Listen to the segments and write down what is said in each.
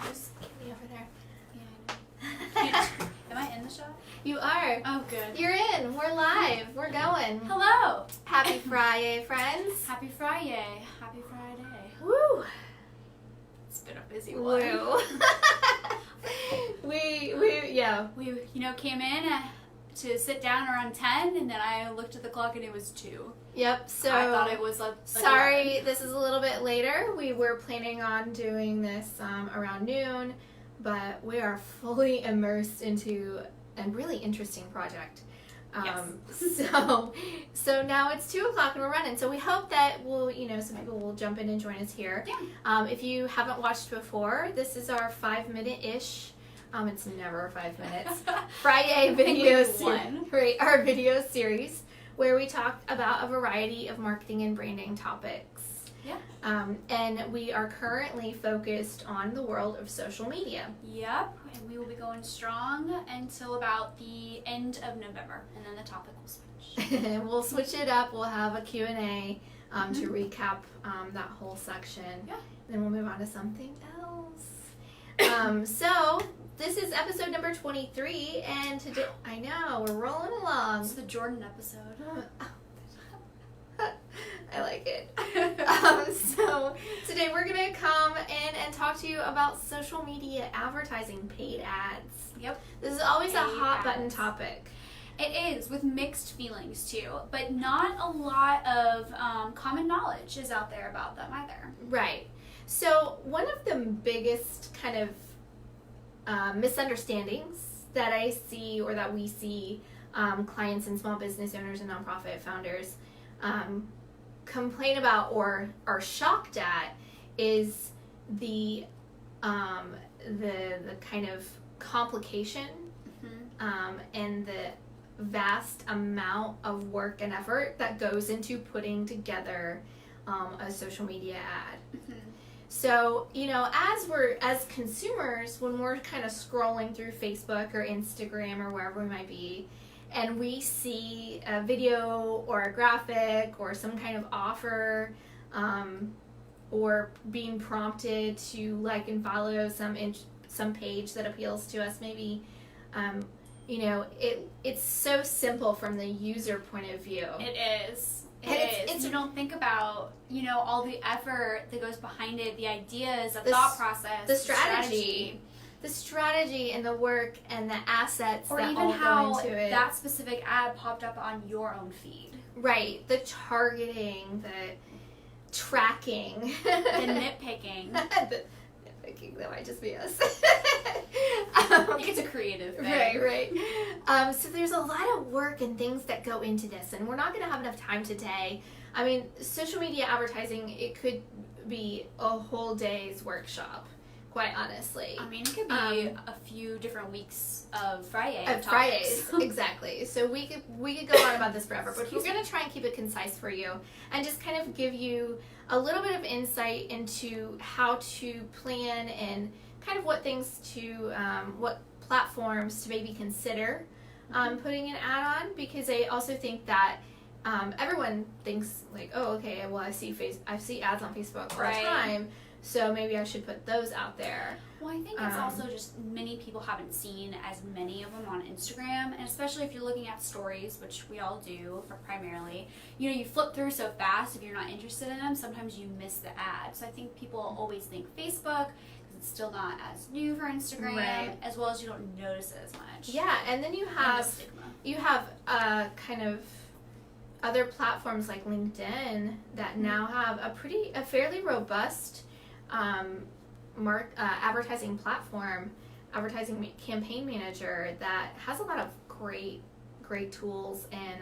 There's Kimmy over there. Yeah, I know. Am I in the shot? You are. Oh, good. You're in. We're live. We're going. Hello. Happy Fri YAY, friends. Happy Fri YAY. Happy Friday. Woo. It's been a busy one. Woo. We came in to sit down around 10, and then I looked at the clock and it was 2. Yep. So I thought it was like sorry, 11. this is a little bit later. We were planning on doing this around noon, but we are fully immersed into a really interesting project. Yes. So now it's 2 o'clock and we're running. So we hope that some people will jump in and join us here. Yeah. If you haven't watched before, this is our 5-minute-ish. It's never 5 minutes. Fri YAY video series, our video series, where we talk about a variety of marketing and branding topics. Yeah. And we are currently focused on the world of social media. Yep. And we will be going strong until about the end of November, and then the topic will switch. We'll switch it up. We'll have a Q&A to recap that whole section. Yeah. Then we'll move on to something else. So this is episode number 23, and today, I know, we're rolling along. It's the Jordan episode. I like it. So today we're going to come in and talk to you about social media advertising, paid ads. Yep. This is always a Paid hot ads. button topic. It is, with mixed feelings too, but not a lot of common knowledge is out there about them either. Right. So one of the biggest kind of misunderstandings that I see, or that we see clients and small business owners and nonprofit founders complain about or are shocked at is the kind of complication and the vast amount of work and effort that goes into putting together a social media ad. So, as consumers, when we're kind of scrolling through Facebook or Instagram or wherever we might be, and we see a video or a graphic or some kind of offer, or being prompted to like and follow some page that appeals to us, maybe, it's so simple from the user point of view. It is. It's you don't think about, all the effort that goes behind it, the ideas, the thought process, the strategy. The strategy and the work and the assets or that even all how go into it. That specific ad popped up on your own feed. Right. The targeting, the tracking. The nitpicking. The nitpicking, that might just be us. I think it's a creative thing. Right. So there's a lot of work and things that go into this, and we're not going to have enough time today. I mean, social media advertising, it could be a whole day's workshop, quite honestly. I mean, it could be a few different weeks of Friday. Of Fridays, exactly. So we could go on about this forever, but we're going to try and keep it concise for you and just kind of give you a little bit of insight into how to plan and kind of what things to, what platforms to maybe consider putting an ad on, because I also think that everyone thinks like, oh, okay, well, I see ads on Facebook all the time, so maybe I should put those out there. Well, I think it's also just many people haven't seen as many of them on Instagram, and especially if you're looking at stories, which we all do primarily, you flip through so fast. If you're not interested in them, sometimes you miss the ad. So I think people always think Facebook, because it's still not as new for Instagram, as well as you don't notice it as much. Yeah, and then you have kind of other platforms like LinkedIn that now have a fairly robust advertising platform, advertising campaign manager that has a lot of great tools and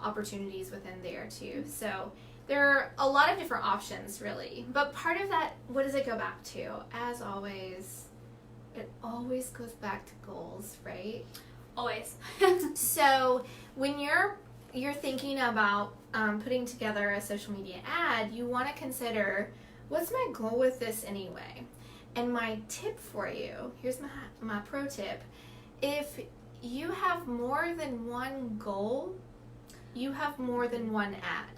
opportunities within there too. So there are a lot of different options, really. But part of that, what does it go back to? As always, it always goes back to goals, right? Always. So when you're thinking about putting together a social media ad, you want to consider, what's my goal with this anyway? And my tip for you, here's my pro tip. If you have more than one goal, you have more than one ad.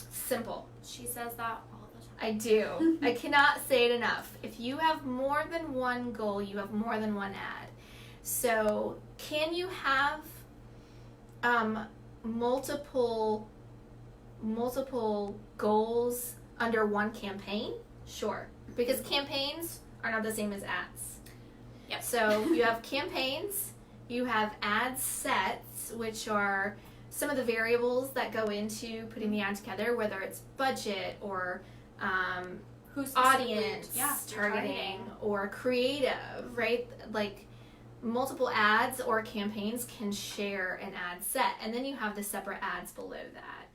Simple. She says that all the time. I do. I cannot say it enough. If you have more than one goal, you have more than one ad. So can you have multiple goals under one campaign? Sure. Because campaigns are not the same as ads. Yep. So you have campaigns, you have ad sets, which are some of the variables that go into putting the ad together, whether it's budget or Who's audience targeting or creative, right? Like multiple ads or campaigns can share an ad set, and then you have the separate ads below that.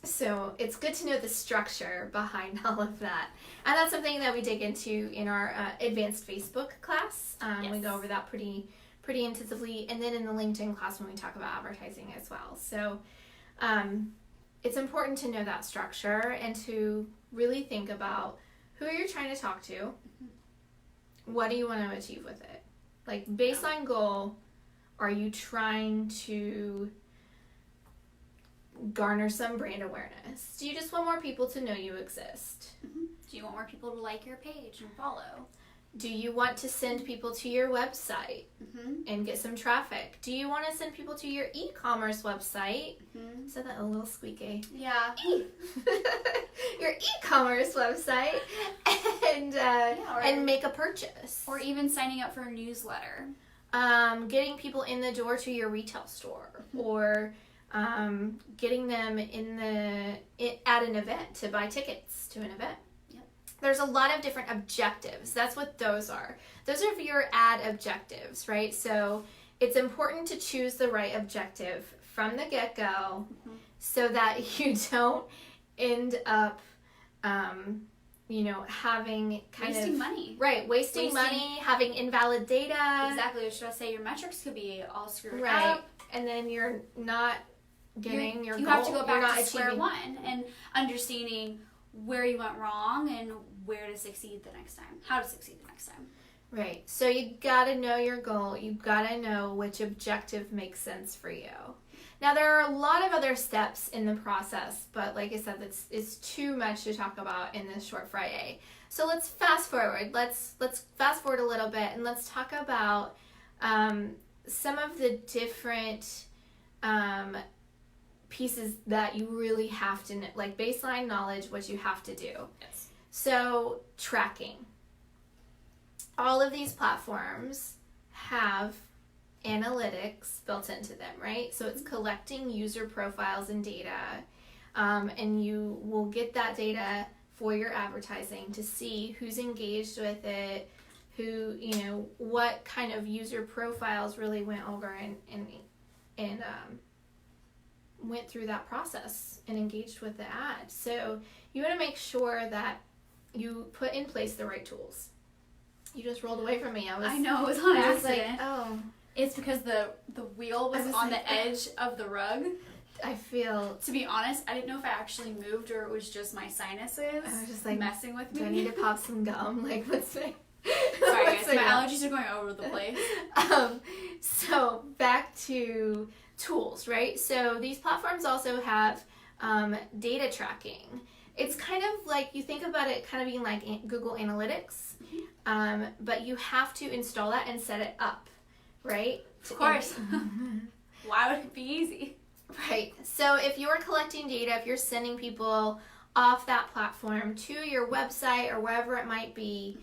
So it's good to know the structure behind all of that, and that's something that we dig into in our advanced Facebook class. We go over that pretty intensively, and then in the LinkedIn class when we talk about advertising as well. So it's important to know that structure and to really think about who you're trying to talk to. What do you want to achieve with it? Like, baseline goal, are you trying to garner some brand awareness? Do you just want more people to know you exist? Do you want more people to like your page and follow? Do you want to send people to your website and get some traffic? Do you want to send people to your e-commerce website? Said that a little squeaky. Yeah. Your e-commerce website and make a purchase. Or even signing up for a newsletter. Getting people in the door to your retail store, or getting them at an event to buy tickets to an event. There's a lot of different objectives. That's what those are. Those are your ad objectives, right? So it's important to choose the right objective from the get-go so that you don't end up, having wasting money. Right, wasting money, having invalid data. Exactly. Should I say your metrics could be all screwed right. up. And then you're not getting your goal. You have to go back to square one and understanding where you went wrong and where to succeed the next time. How to succeed the next time. Right. So you got to know your goal. You got to know which objective makes sense for you. Now, there are a lot of other steps in the process, but like I said, it's too much to talk about in this short Fri YAY. So let's fast forward. Let's fast forward a little bit and let's talk about some of the different pieces that you really have to know, like baseline knowledge, what you have to do. Yes. So tracking. All of these platforms have analytics built into them, right? So it's collecting user profiles and data, and you will get that data for your advertising to see who's engaged with it, who, what kind of user profiles really went over and went through that process and engaged with the ad. So you want to make sure that you put in place the right tools. You just rolled away from me. I know, it was on accident. Like, oh. It's because the wheel was on the edge of the rug. I feel... To be honest, I didn't know if I actually moved or it was just my sinuses I was just like, messing with me. Do I need to pop some gum? Like, what's my... Sorry guys, my allergies are going over the place. So back to tools, right? So these platforms also have data tracking. It's kind of like, you think about it kind of being like Google Analytics, but you have to install that and set it up, right? Of course. Why would it be easy? Right. So if you're collecting data, if you're sending people off that platform to your website or wherever it might be,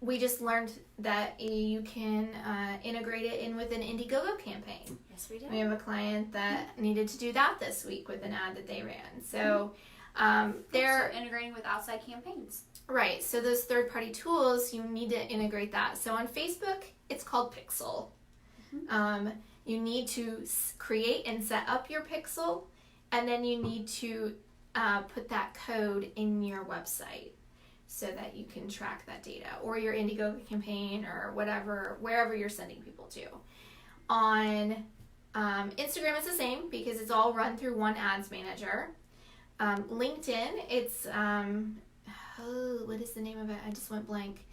we just learned that you can integrate it in with an Indiegogo campaign. Yes, we did. We have a client that needed to do that this week with an ad that they ran. So they're integrating with outside campaigns. Right. So those third-party tools, you need to integrate that. So on Facebook, it's called Pixel. You need to create and set up your Pixel, and then you need to put that code in your website so that you can track that data, or your Indiegogo campaign, or whatever, wherever you're sending people to. On Instagram, it's the same because it's all run through one ads manager. LinkedIn, it's what is the name of it? I just went blank.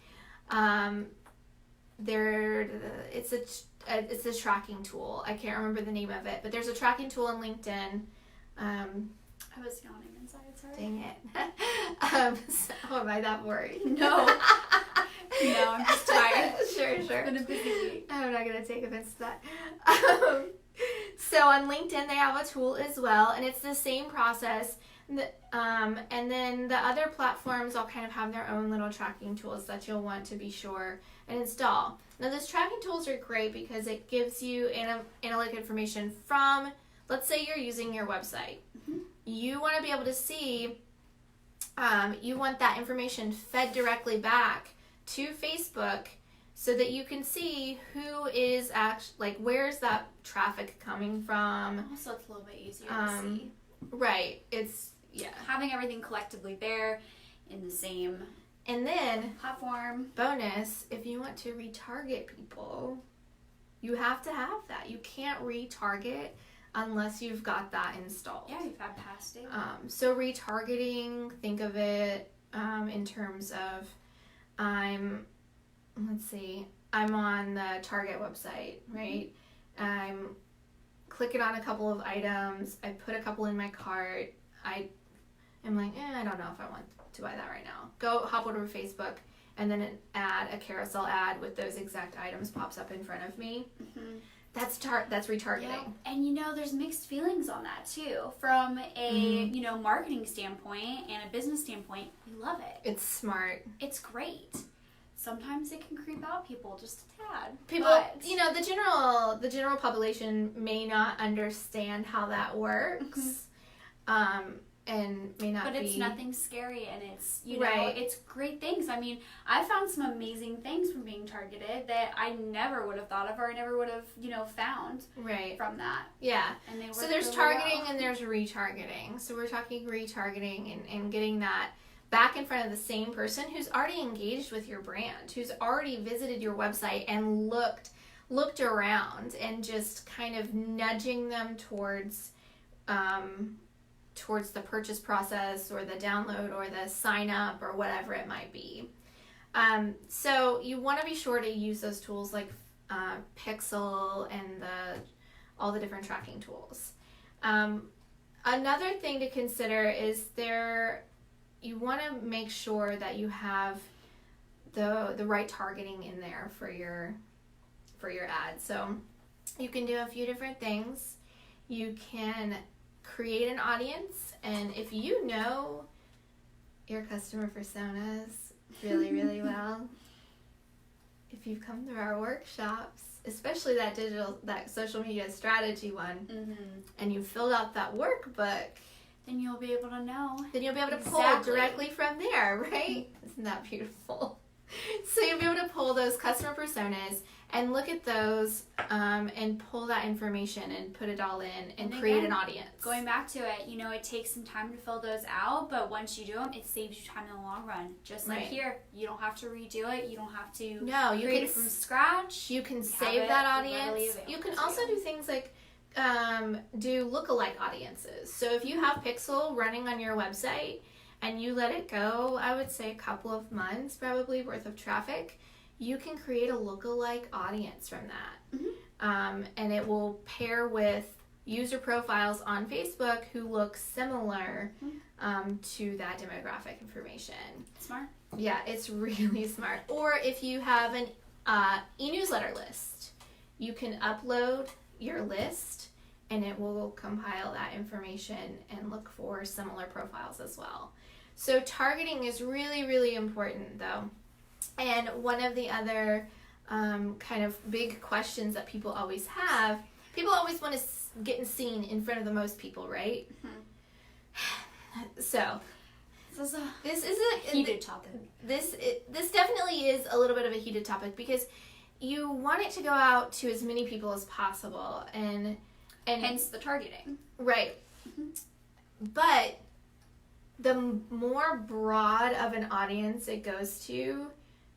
It's a tracking tool. I can't remember the name of it, but there's a tracking tool on LinkedIn. I was yawning inside, sorry. Dang it. So, am I that worried? No. No, I'm just tired. Sure. It's been a busy week. I'm not going to take offense to that. So on LinkedIn, they have a tool as well, and it's the same process. And then the other platforms all kind of have their own little tracking tools that you'll want to be sure and install. Now, those tracking tools are great because it gives you analytic information from, let's say you're using your website. Mm-hmm. You want to be able to see, you want that information fed directly back to Facebook so that you can see who is actually, like, where's that traffic coming from. Also, it's a little bit easier to see. Right. It's, yeah. Having everything collectively there in the same and then platform. Bonus, if you want to retarget people, you have to have that. You can't retarget unless you've got that installed. Yeah, you've had past data. So retargeting, think of it in terms of I'm on the Target website, right? I'm clicking on a couple of items. I put a couple in my cart. I'm like, I don't know if I want to buy that right now. Hop over to Facebook, and then a carousel ad with those exact items pops up in front of me. Mm-hmm. That's retargeting. Yeah. And there's mixed feelings on that too. From a marketing standpoint and a business standpoint, we love it. It's smart. It's great. Sometimes it can creep out people just a tad. People, the general population may not understand how that works, and may not. But be. It's nothing scary, and it's right. It's great things. I mean, I found some amazing things from being targeted that I never would have thought of, or I never would have found from that. Yeah. And they so there's targeting and there's retargeting. So we're talking retargeting and getting that back in front of the same person who's already engaged with your brand, who's already visited your website and looked around, and just kind of nudging them towards the purchase process or the download or the sign up or whatever it might be. So you want to be sure to use those tools like Pixel and all the different tracking tools. Another thing to consider is you want to make sure that you have the right targeting in there for your ad. So you can do a few different things. You can create an audience, and if you know your customer personas really, really well, if you've come through our workshops, especially that social media strategy one, and you filled out that workbook, then you'll be able to know. Then you'll be able to pull directly from there, right? Isn't that beautiful? So you'll be able to pull those customer personas and look at those and pull that information and put it all in and create an audience. Going back to it, it takes some time to fill those out, but once you do them, it saves you time in the long run. Just like here, you don't have to redo it. You don't have to create it from scratch. You can save that audience. You can also do things like do lookalike audiences. So if you have Pixel running on your website and you let it go, I would say a couple of months probably worth of traffic, you can create a lookalike audience from that. And it will pair with user profiles on Facebook who look similar to that demographic information. Smart. Yeah, it's really smart. Or if you have an e-newsletter list, you can upload your list and it will compile that information and look for similar profiles as well. So targeting is really, really important though. And one of the other kind of big questions that people always have, people always want to get seen in front of the most people, right? So this is a heated topic. This definitely is a little bit of a heated topic because you want it to go out to as many people as possible, and hence the targeting. Right. But the more broad of an audience it goes to,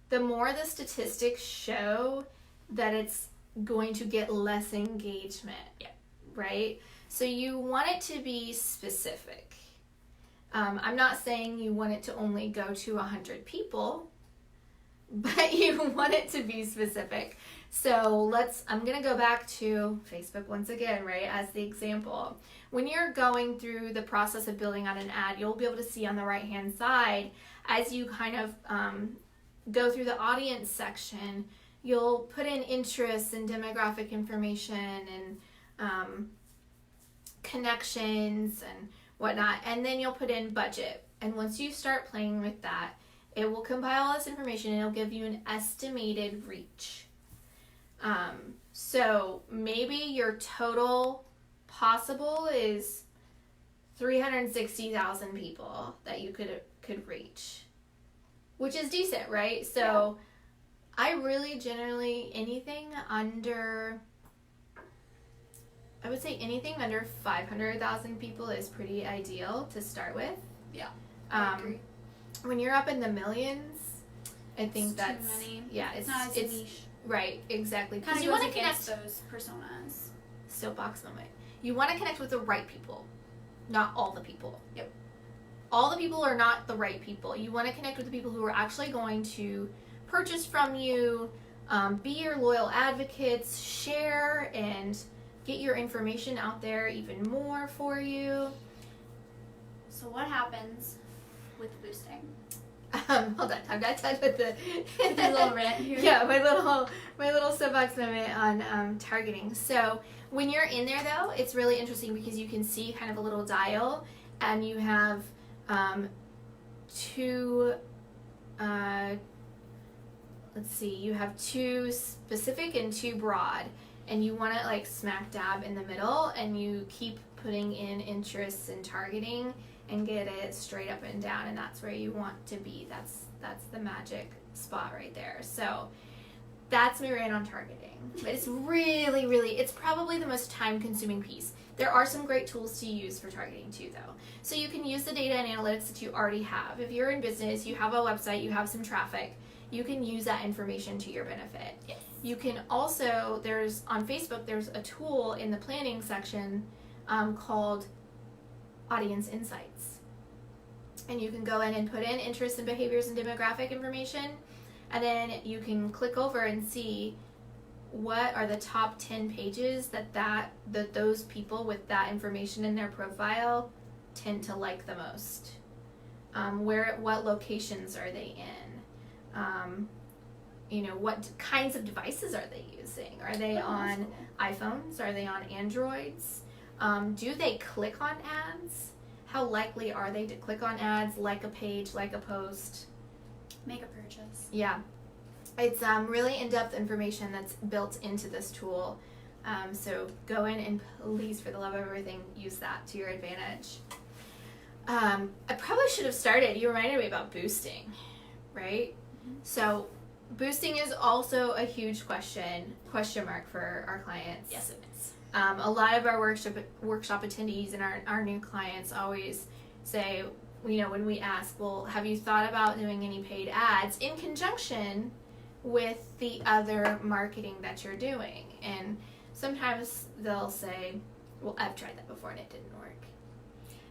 the more the statistics show that it's going to get less engagement. Yeah. Right? So you want it to be specific. I'm not saying you want it to only go to 100 people, but you want it to be specific. So I'm going to go back to Facebook once again, right, as the example. When you're going through the process of building out an ad, you'll be able to see on the right-hand side, as you kind of go through the audience section, you'll put in interests and demographic information and connections and whatnot, and then you'll put in budget. And once you start playing with that, it will compile all this information and it'll give you an estimated reach. So maybe your total possible is 360,000 people that you could reach, which is decent, right? So I really generally I would say anything under 500,000 people is pretty ideal to start with. Yeah. I agree. When you're up in the millions, I think that's too many. Yeah, it's not as niche. Right, exactly. Because you want to connect those personas. Soapbox moment. You want to connect with the right people, not all the people. Yep. All the people are not the right people. You want to connect with the people who are actually going to purchase from you, be your loyal advocates, share and get your information out there even more for you. So what happens with boosting? Hold on, I'm not done with the little rant here. Yeah, my little soapbox moment on targeting. So when you're in there, though, it's really interesting because you can see kind of a little dial, and you have two. You have two specific and two broad, and you want it like smack dab in the middle, and you keep putting in interests and targeting and get it straight up and down, and that's where you want to be. That's the magic spot right there. So that's my rant on targeting. But it's really, really, it's probably the most time-consuming piece. There are some great tools to use for targeting too, though. So you can use the data and analytics that you already have. If you're in business, you have a website, you have some traffic, you can use that information to your benefit. Yes. You can also, on Facebook, there's a tool in the planning section called Audience Insights. And you can go in and put in interests and behaviors and demographic information, and then you can click over and see what are the top 10 pages that those people with that information in their profile tend to like the most. What locations are they in? What kinds of devices are they using? Are they on iPhones? Are they on Androids? Do they click on ads? How likely are they to click on ads, like a page, like a post? Make a purchase. Yeah. It's really in-depth information that's built into this tool. So go in and please, for the love of everything, use that to your advantage. I probably should have started. You reminded me about boosting, right? Mm-hmm. So boosting is also a huge question mark for our clients. Yes, it is. A lot of our workshop attendees and our new clients always say, when we ask, well, have you thought about doing any paid ads in conjunction with the other marketing that you're doing? And sometimes they'll say, well, I've tried that before and it didn't work.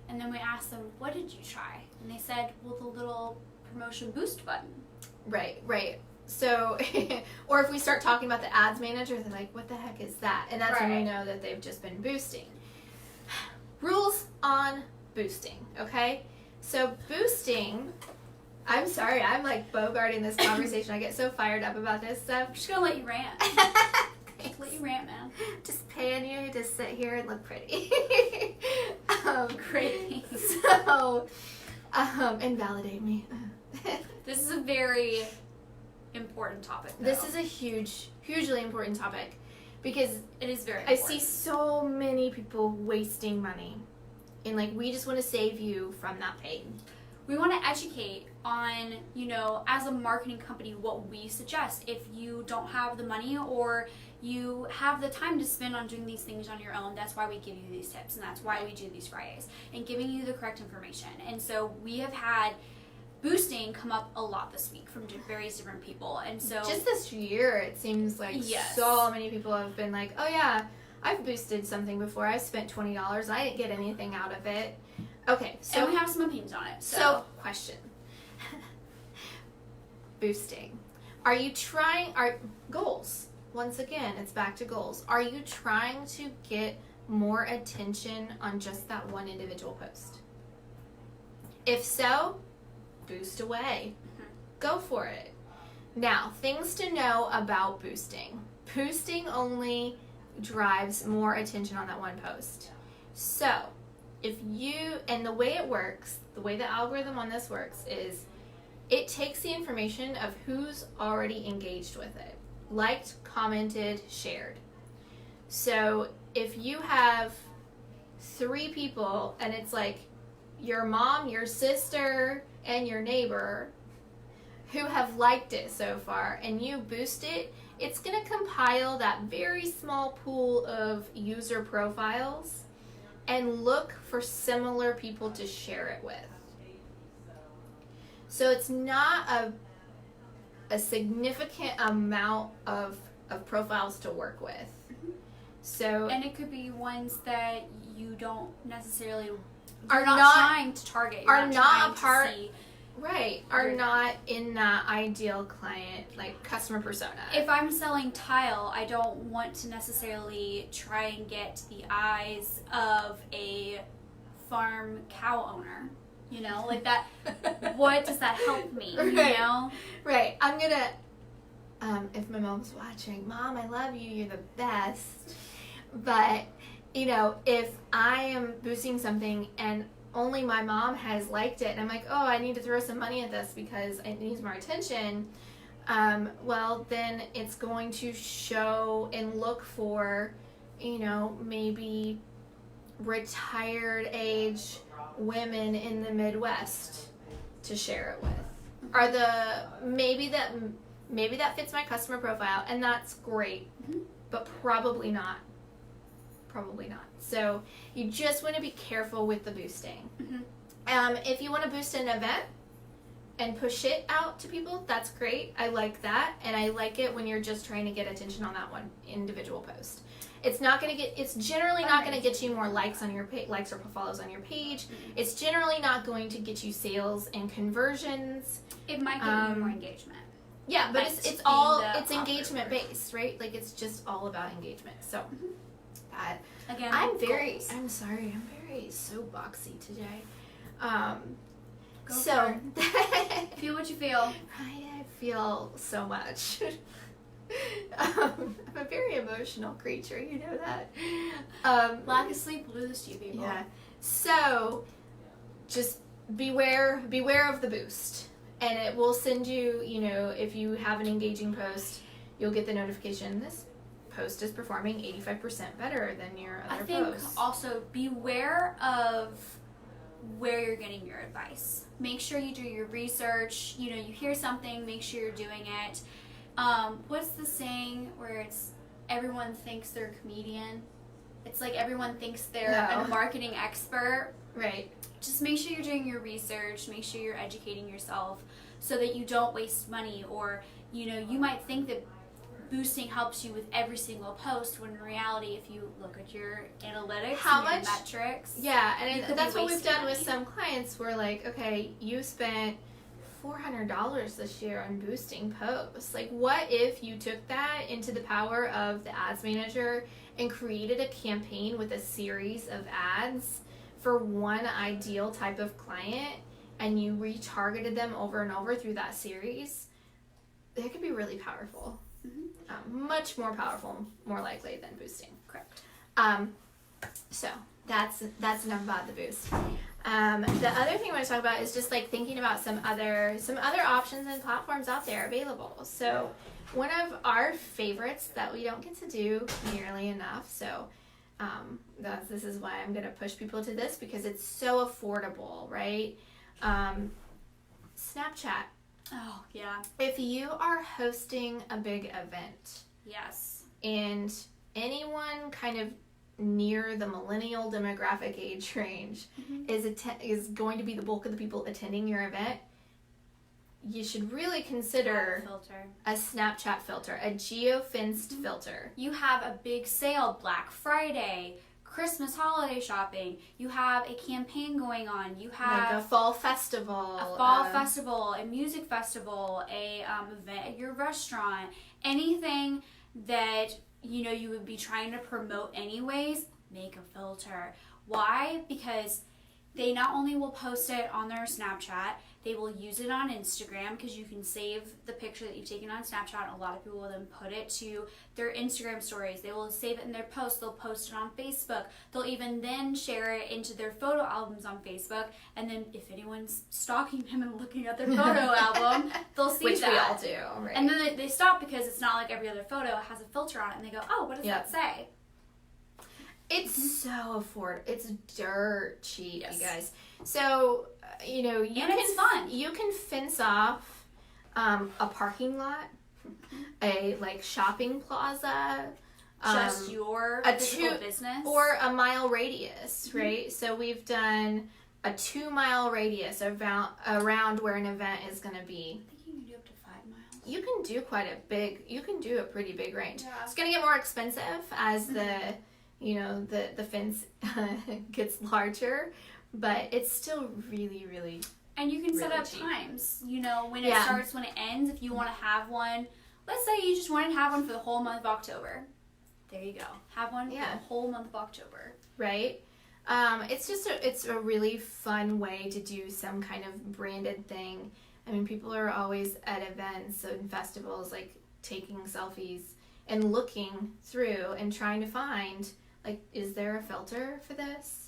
And then we ask them, what did you try? And they said, well, the little promotion boost button. Right. So, or if we start talking about the ads manager, they're like, what the heck is that? And that's when we know that they've just been boosting. Rules on boosting, okay? So boosting, I'm sorry, I'm like bogarting this conversation. I get so fired up about this stuff. I'm just gonna let you rant. Just let you rant, man. Just paying you to sit here and look pretty. Great. So, and validate me. This is a very important topic, though. This is a hugely important topic because it is very important. I see so many people wasting money, and we just want to save you from that pain. We want to educate on, as a marketing company, what we suggest. If you don't have the money or you have the time to spend on doing these things on your own, that's why we give you these tips, and that's why we do these Fri Yays, and giving you the correct information. And so we have had boosting come up a lot this week from various different people, and so just this year it seems like so many people have been like, oh yeah, I've boosted something before, I spent $20, I didn't get anything out of it. Okay, so and we have some opinions on it. So question. Boosting. Are you goals? Once again, it's back to goals. Are you trying to get more attention on just that one individual post? If so, boost away. Go for it. Now, things to know about boosting. Boosting only drives more attention on that one post. So, and the way it works, the way the algorithm on this works is it takes the information of who's already engaged with it. Liked, commented, shared. So, if you have 3 people and it's like your mom, your sister, and your neighbor who have liked it so far, and you boost it, it's going to compile that very small pool of user profiles and look for similar people to share it with. So it's not a significant amount of profiles to work with. So, and it could be ones that you don't necessarily are not trying to target. Are not a part. Right, are not in that ideal client, like customer persona. If I'm selling tile, I don't want to necessarily try and get the eyes of a farm cow owner. You know, like that. What does that help me? Right. You know? Right. I'm gonna, if my mom's watching, Mom, I love you, you're the best. But, you know, if I am boosting something and only my mom has liked it, and I'm like, oh, I need to throw some money at this because it needs more attention, well, then it's going to show and look for, you know, maybe retired age women in the Midwest to share it with. Are maybe that fits my customer profile, and that's great, but probably not. Probably not. So you just want to be careful with the boosting. If you want to boost an event and push it out to people, that's great. I like that, and I like it when you're just trying to get attention on that one individual post. It's generally not going to get you more likes on your likes or follows on your page. It's generally not going to get you sales and conversions. It might get you more engagement. Yeah, but it's engagement based, right? Like it's just all about engagement. So again, I'm very soapboxy today. Feel what you feel. I feel so much. I'm a very emotional creature, you know that. Lack of sleep will do this to you, people. Yeah. So just beware of the boost, and it will send you. You know, if you have an engaging post, you'll get the notification. This post is performing 85% better than your other posts. I think also beware of where you're getting your advice. Make sure you do your research. You know, you hear something, make sure you're doing it. What's the saying where it's everyone thinks they're a comedian? It's like everyone thinks they're a marketing expert. Right. Just make sure you're doing your research. Make sure you're educating yourself so that you don't waste money. Or, you know, you might think that boosting helps you with every single post when in reality, if you look at your analytics and your metrics, that's what we've done with some clients. We're like, okay, you spent $400 this year on boosting posts. Like, what if you took that into the power of the ads manager and created a campaign with a series of ads for one ideal type of client, and you retargeted them over and over through that series? That could be really powerful. Much more powerful, more likely than boosting. Correct. So that's enough about the boost. The other thing I want to talk about is just like thinking about some other options and platforms out there available. So one of our favorites that we don't get to do nearly enough. So this is why I'm going to push people to this, because it's so affordable, right? Snapchat. Oh, yeah. If you are hosting a big event. Yes. And anyone kind of near the millennial demographic age range is going to be the bulk of the people attending your event, you should really consider a Snapchat filter, a geo-fenced filter. You have a big sale, Black Friday, Christmas holiday shopping. You have a campaign going on. You have like a fall festival. A fall festival, a music festival, a event at your restaurant. Anything that, you know, you would be trying to promote anyways, make a filter. Why? Because they not only will post it on their Snapchat, they will use it on Instagram because you can save the picture that you've taken on Snapchat. A lot of people will then put it to their Instagram stories. They will save it in their posts. They'll post it on Facebook. They'll even then share it into their photo albums on Facebook. And then if anyone's stalking them and looking at their photo album, they'll see Which that. we all do, right? And then they stop because it's not like every other photo. It has a filter on it. And they go, oh, what does that say? It's so affordable. It's dirt cheap, Yes. you guys. So, you know, it's fun. You can fence off a parking lot, a like shopping plaza, Just your physical business, or a mile radius, right? So we've done a 2 mile radius around where an event is going to be. I think you can do up to 5 miles. You can do a pretty big range. Yeah. It's going to get more expensive as the fence gets larger, but it's still really, really. And you can set really up cheap. times, you know, when it starts, when it ends. If you want to have one, let's say you just wanted to have one for the whole month of October. There you go. Have one for the whole month of October. Right? It's a really fun way to do some kind of branded thing. I mean, people are always at events and festivals, like taking selfies and looking through and trying to find, like, is there a filter for this?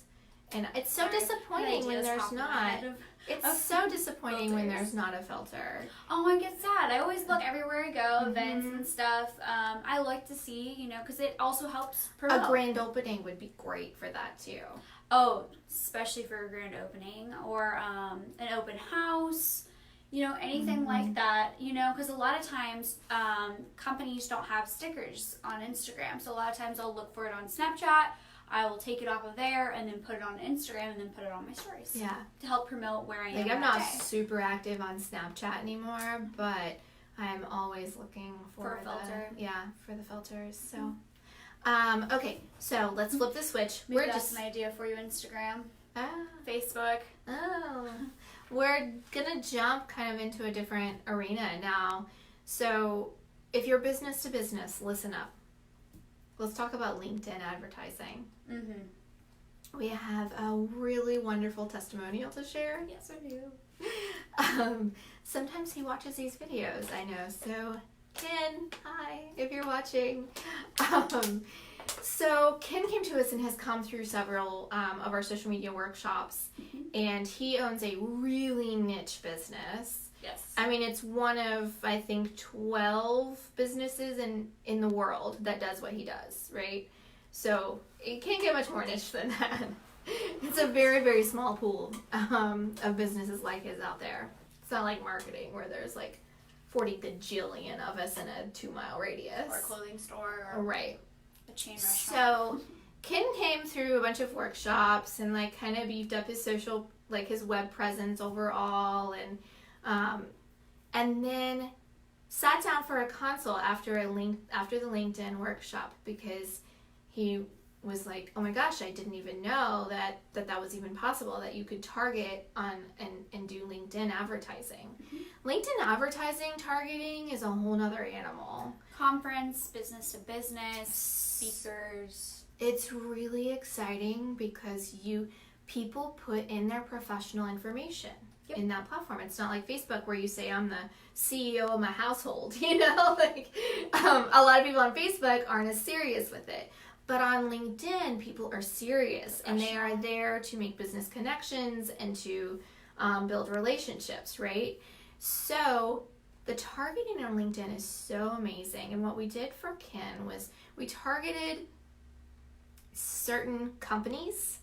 And it's so disappointing when there's not. It's so disappointing when there's not a filter. Oh, I get sad. I always look everywhere I go, events and stuff. I like to see, you know, because it also helps promote. A grand opening would be great for that too. Oh, especially for a grand opening or an open house. You know, anything like that, you know, because a lot of times companies don't have stickers on Instagram. So a lot of times I'll look for it on Snapchat. I will take it off of there and then put it on Instagram and then put it on my stories. Yeah. To help promote where I am. Like, I'm that not day. super active on Snapchat anymore, but I'm always looking for a filter. For the filters. So, okay, so let's flip the switch. Maybe that's an idea for you, Instagram, Facebook. We're gonna jump kind of into a different arena now. So, if you're business to business, listen up. Let's talk about LinkedIn advertising. We have a really wonderful testimonial to share. Yes, I do. Sometimes he watches these videos, I know. So, Ken, hi, if you're watching. So Ken came to us and has come through several of our social media workshops, and he owns a really niche business. Yes. I mean, it's one of, I think, 12 businesses in the world that does what he does, right? So it can't get much more niche than that. It's a very, very small pool of businesses like his out there. It's not like marketing where there's like 40 gajillion of us in a 2 mile radius. Or a clothing store. Or right. a chain restaurant. So Ken came through a bunch of workshops and like kind of beefed up his social, like his web presence overall, and then sat down for a consult after the LinkedIn workshop because he was like, oh my gosh, I didn't even know that was even possible, that you could target on and do LinkedIn advertising. LinkedIn advertising targeting is a whole nother animal. Conference, business to business, speakers. It's really exciting because people put in their professional information in that platform. It's not like Facebook where you say, I'm the CEO of my household, you know? Like, a lot of people on Facebook aren't as serious with it. But on LinkedIn, people are serious, and they are there to make business connections and to build relationships, right? So the targeting on LinkedIn is so amazing. And what we did for Ken was we targeted certain companies.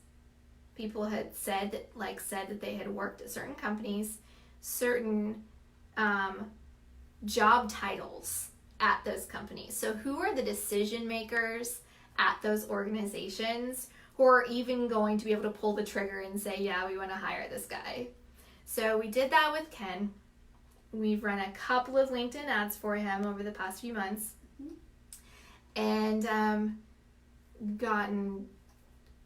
People had said that they had worked at certain companies, certain job titles at those companies. So who are the decision makers at those organizations who are even going to be able to pull the trigger and say, yeah, we want to hire this guy? So we did that with Ken. We've run a couple of LinkedIn ads for him over the past few months and gotten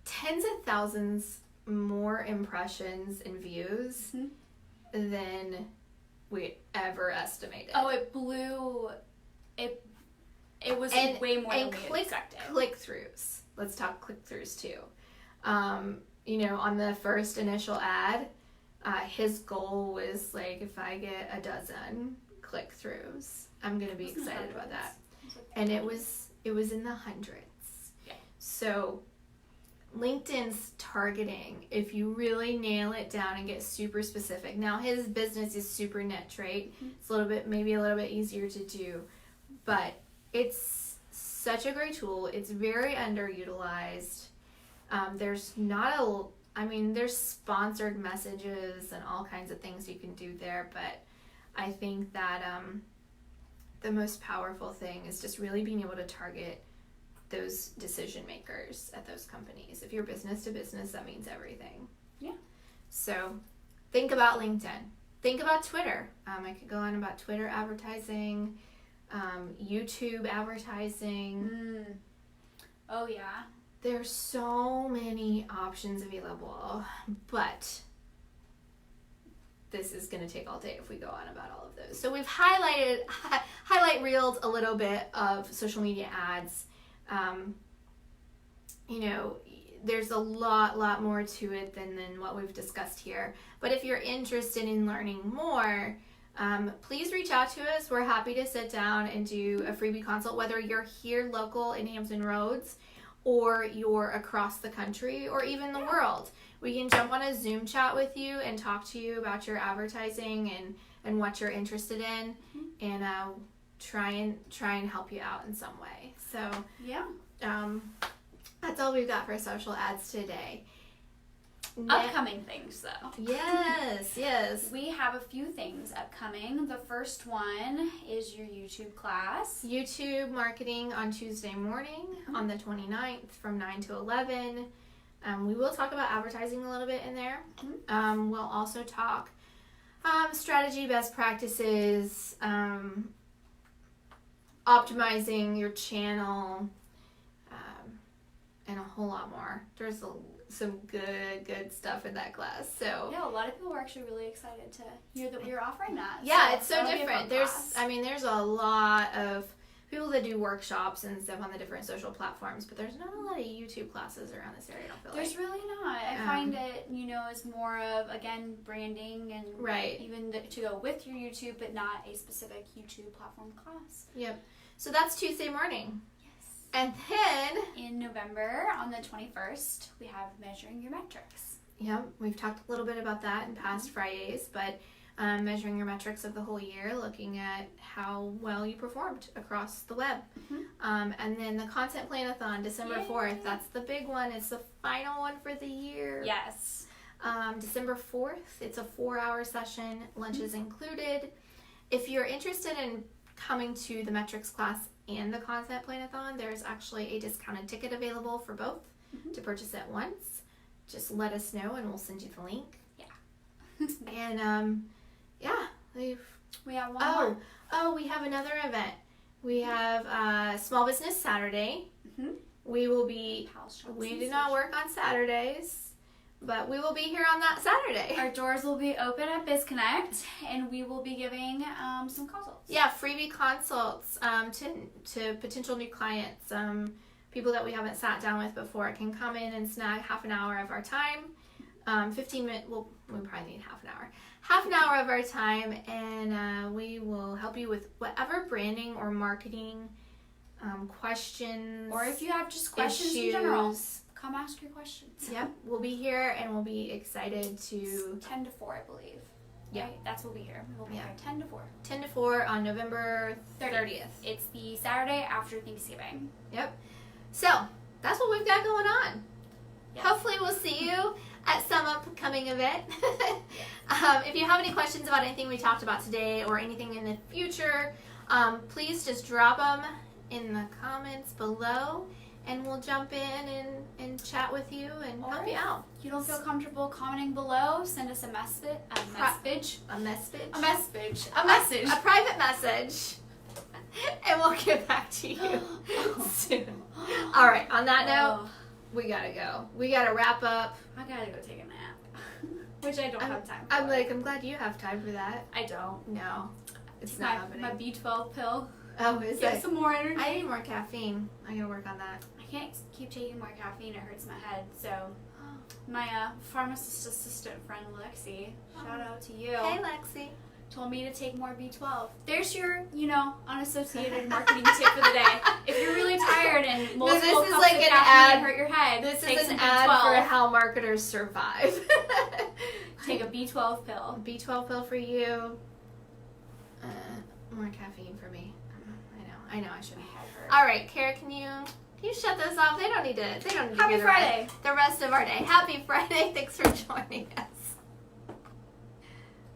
tens of thousands more impressions and views than we ever estimated. Oh, it blew. It was way more than we expected. Click-throughs. Let's talk click-throughs too. You know, on the first initial ad, his goal was like, if I get a dozen click-throughs, I'm gonna be excited about that. And it was in the hundreds. Yeah. So LinkedIn's targeting, if you really nail it down and get super specific. Now his business is super niche, right? It's maybe a little bit easier to do, but it's such a great tool. It's very underutilized. There's there's sponsored messages and all kinds of things you can do there, but I think that the most powerful thing is just really being able to target those decision makers at those companies. If you're business to business, that means everything. Yeah. So think about LinkedIn. Think about Twitter. I could go on about Twitter advertising, YouTube advertising. Oh, yeah. There's so many options available, but this is going to take all day if we go on about all of those. So we've highlight reeled a little bit of social media ads. You know, there's a lot more to it than what we've discussed here. But if you're interested in learning more, please reach out to us. We're happy to sit down and do a freebie consult, whether you're here local in Hampton Roads or you're across the country or even the world. We can jump on a Zoom chat with you and talk to you about your advertising and what you're interested in, and try and help you out in some way. So yeah, that's all we've got for social ads today. Upcoming things, though. Yes. We have a few things upcoming. The first one is your YouTube class. YouTube marketing on Tuesday morning on the 29th from 9 to 11. We will talk about advertising a little bit in there. We'll also talk strategy, best practices, optimizing your channel, and a whole lot more. There's some good stuff in that class. So yeah, a lot of people were actually really excited to hear that we were offering that. Yeah, it's so different. There's a lot of people that do workshops and stuff on the different social platforms, but there's not a lot of YouTube classes around this area. I don't feel there's really not. I find it, is more of, again, branding and even to go with your YouTube, but not a specific YouTube platform class. Yep. So that's Tuesday morning. And then in November, on the 21st, we have Measuring Your Metrics. Yep, we've talked a little bit about that in past Fri Yays, but measuring your metrics of the whole year, looking at how well you performed across the web. And then the Content Planathon, December 4th, that's the big one. It's the final one for the year. Yes. December 4th, it's a 4-hour session, lunch is included. If you're interested in coming to the metrics class and the Content Planathon, there's actually a discounted ticket available for both to purchase at once. Just let us know and we'll send you the link. Yeah. And we have one more. Oh, we have another event. We have Small Business Saturday. We will be. We do not work on Saturdays, but we will be here on that Saturday. Our doors will be open at BizConnect, and we will be giving some consults. Yeah, freebie consults to potential new clients, people that we haven't sat down with before can come in and snag half an hour of our time. 15 minutes. Well, we probably need half an hour. Half an hour of our time, and we will help you with whatever branding or marketing questions. Or if you have just questions in general, come ask your questions. Yep, we'll be here, and we'll be excited to... 10 to 4, I believe. Yeah. Right? That's what we'll be here. We'll be here 10 to 4. 10 to 4 on November 30th. It's the Saturday after Thanksgiving. Yep. So, that's what we've got going on. Yes. Hopefully we'll see you at some upcoming event. If you have any questions about anything we talked about today or anything in the future, please just drop them in the comments below, and we'll jump in and chat with you and help you out. If you don't feel comfortable commenting below, send us a message. A private message. And we'll get back to you soon. All right, on that note, we gotta go. We gotta wrap up. I gotta go take a nap, which I don't have time for. I'm glad you have time for that. I don't. No, it's not happening. My B12 pill. Oh, is Get it? some more energy. I need more caffeine. I gotta work on that. I can't keep taking more caffeine. It hurts my head. So, my pharmacist assistant friend Lexi, shout out to you. Hey, Lexi. Told me to take more B12. There's your, unassociated marketing tip for the day. If you're really tired and multiple cups of caffeine hurt your head, this take is some an B12. ad for how marketers survive. Take a B12 pill. B12 pill for you. More caffeine for me. I know. I shouldn't. All right, Kara, can you shut this off? They don't need to. Happy hear Friday. The rest of our day. Happy Friday. Thanks for joining us.